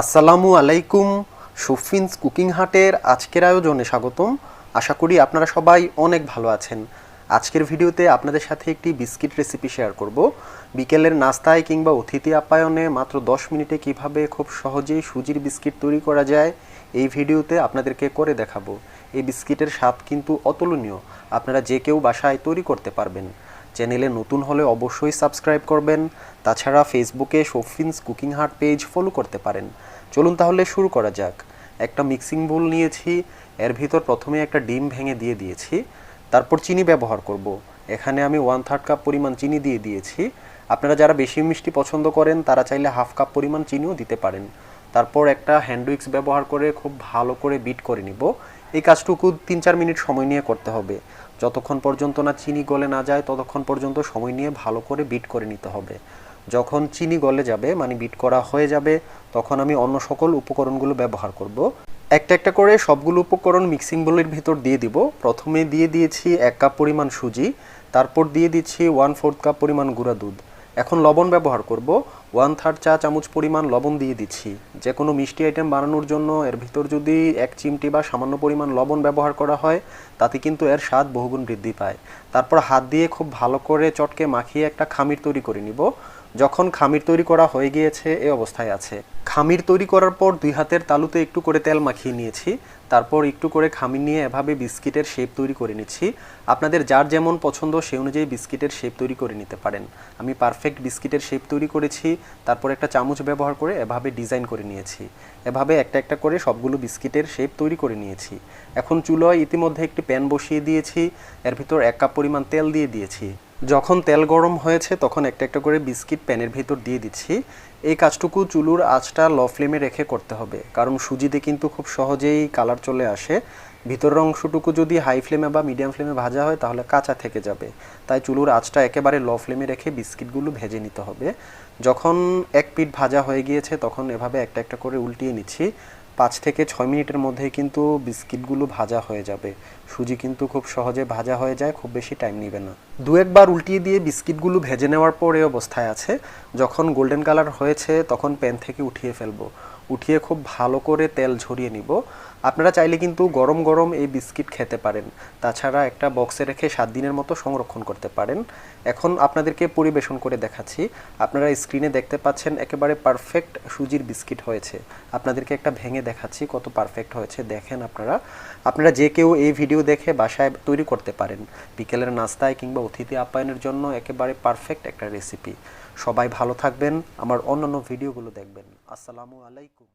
আসসালামু আলাইকুম। শফিনস কুকিং হাটের আজকের আয়োজনে স্বাগতম। আশা করি আপনারা সবাই অনেক ভালো আছেন। আজকের ভিডিওতে আপনাদের সাথে একটি বিস্কিট রেসিপি শেয়ার করব। বিকেলের নাস্তায় কিংবা অতিথি আপ্যায়নে মাত্র 10 মিনিটে কিভাবে খুব সহজেই সুজির বিস্কিট তৈরি করা যায় এই ভিডিওতে আপনাদেরকে করে দেখাবো। এই বিস্কিটের স্বাদ কিন্তু অতুলনীয়, আপনারা যে কেউ বাসায় তৈরি করতে পারবেন। চ্যানেলে নতুন হলে অবশ্যই সাবস্ক্রাইব করবেন। তাছাড়া ফেসবুকে শফিনস কুকিং হাট পেজ ফলো করতে পারেন। চলুন তাহলে শুরু করা যাক। একটা মিক্সিং বোল নিয়েছি, এর ভিতর প্রথমে একটা ডিম ভেঙে দিয়ে দিয়েছি, তারপর চিনি ব্যবহার করব। এখানে আমি 1/3 কাপ পরিমাণ চিনি দিয়ে দিয়েছি। আপনারা যারা বেশি মিষ্টি পছন্দ করেন তারা চাইলে 1/2 কাপ পরিমাণ চিনিও দিতে পারেন। তারপর একটা হ্যান্ড উইক্স ব্যবহার করে খুব ভালো করে বিট করে নিব। এই কাজটুকু 3-4 মিনিট সময় নিয়ে করতে হবে। যতক্ষণ পর্যন্ত না চিনি গলে না যায় ততক্ষণ পর্যন্ত সময় নিয়ে ভালো করে বিট করে নিতে হবে। যখন চিনি গলে যাবে মানে বিট করা হয়ে যাবে তখন আমি অন্য সকল উপকরণগুলো ব্যবহার করব। একটা একটা করে সবগুলো উপকরণ মিক্সিং বোলের ভিতর দিয়ে দিব। প্রথমে দিয়ে দিয়েছি 1 কাপ পরিমাণ সুজি, তারপর দিয়ে দিচ্ছি 1/4 কাপ পরিমাণ গুঁড়া দুধ। এখন লবণ ব্যবহার করব। 1/3 চা চামচ পরিমাণ লবণ দিয়ে দিচ্ছি। যে কোনো মিষ্টি আইটেম বানানোর জন্য এর ভিতর যদি 1 চিমটি বা সামান্য পরিমাণ লবণ ব্যবহার করা হয় তাতে কিন্তু এর স্বাদ বহুগুণ বৃদ্ধি পায়। তারপর হাত দিয়ে খুব ভালো করে চটকে মাখিয়ে একটা খামির তৈরি করে নিব। যখন খামির তৈরি করা হয়ে গিয়েছে এই অবস্থায় আছে। খামির তৈরি করার পর 2 হাতের তালুতে একটু করে তেল মাখিয়ে নিয়েছি। তারপর একটু করে খামির নিয়ে এভাবে বিস্কিটের শেপ তৈরি করে নিচ্ছি। আপনাদের যার যেমন পছন্দ সেই অনুযায়ী বিস্কিটের শেপ তৈরি করে নিতে পারেন। আমি পারফেক্ট বিস্কিটের শেপ তৈরি করেছি। তারপর একটা চামচ ব্যবহার করে এভাবে ডিজাইন করে নিয়েছি। এভাবে একটা একটা করে সবগুলো বিস্কিটের শেপ তৈরি করে নিয়েছি। এখন চুলায় ইতিমধ্যে একটি প্যান বসিয়ে দিয়েছি। এর ভিতর 1 কাপ পরিমাণ তেল দিয়ে দিয়েছি। যখন তেল গরম হয়েছে তখন একটা একটা করে বিস্কিট প্যানের ভিতর দিয়ে দিচ্ছি। এই কাজটুকু চুলুর আঁচটা লো ফ্লেমে রেখে করতে হবে, কারণ সুজিতে কিন্তু খুব সহজেই কালার চলে আসে। ভিতরের অংশটুকু যদি হাই ফ্লেমে বা মিডিয়াম ফ্লেমে ভাজা হয় তাহলে কাঁচা থেকে যাবে। তাই চুলুর আঁচটা একেবারে লো ফ্লেমে রেখে বিস্কিটগুলো ভেজে নিতে হবে। যখন এক পিঠ ভাজা হয়ে গিয়েছে তখন এভাবে একটা একটা করে উল্টিয়ে নিচ্ছি। 5 থেকে 6 মিনিটের মধ্যেই কিন্তু বিস্কিটগুলো ভাজা হয়ে যাবে। সুজি কিন্তু খুব সহজে ভাজা হয়ে যায়, খুব বেশি টাইম নেবে না। 2-1 বার উল্টিয়ে দিয়ে বিস্কিটগুলো ভেজে নেওয়ার পর এই অবস্থায় আছে। যখন গোল্ডেন কালার হয়েছে তখন প্যান থেকে উঠিয়ে ফেলবো। উঠিয়ে খুব ভালো করে তেল ঝরিয়ে নিব। আপনারা চাইলে কিন্তু গরম গরম এই বিস্কিট খেতে পারেন। তাছাড়া একটা বক্সে রেখে 7 দিনের মতো সংরক্ষণ করতে পারেন। এখন আপনাদেরকে পরিবেশন করে দেখাচ্ছি। আপনারা স্ক্রিনে দেখতে পাচ্ছেন একেবারে পারফেক্ট সুজির বিস্কিট হয়েছে। আপনাদেরকে একটা ভেঙে দেখাচ্ছি কত পারফেক্ট হয়েছে, দেখেন আপনারা যে কেউ এই ভিডিও দেখে বাসায় তৈরি করতে পারেন। বিকেলের নাস্তায় কিংবা অতিথি আপ্যায়নের জন্য একেবারে পারফেক্ট একটা রেসিপি। সবাই ভালো থাকবেন, আমার অন্যান্য ভিডিওগুলো দেখবেন। আসসালামু আলাইকুম।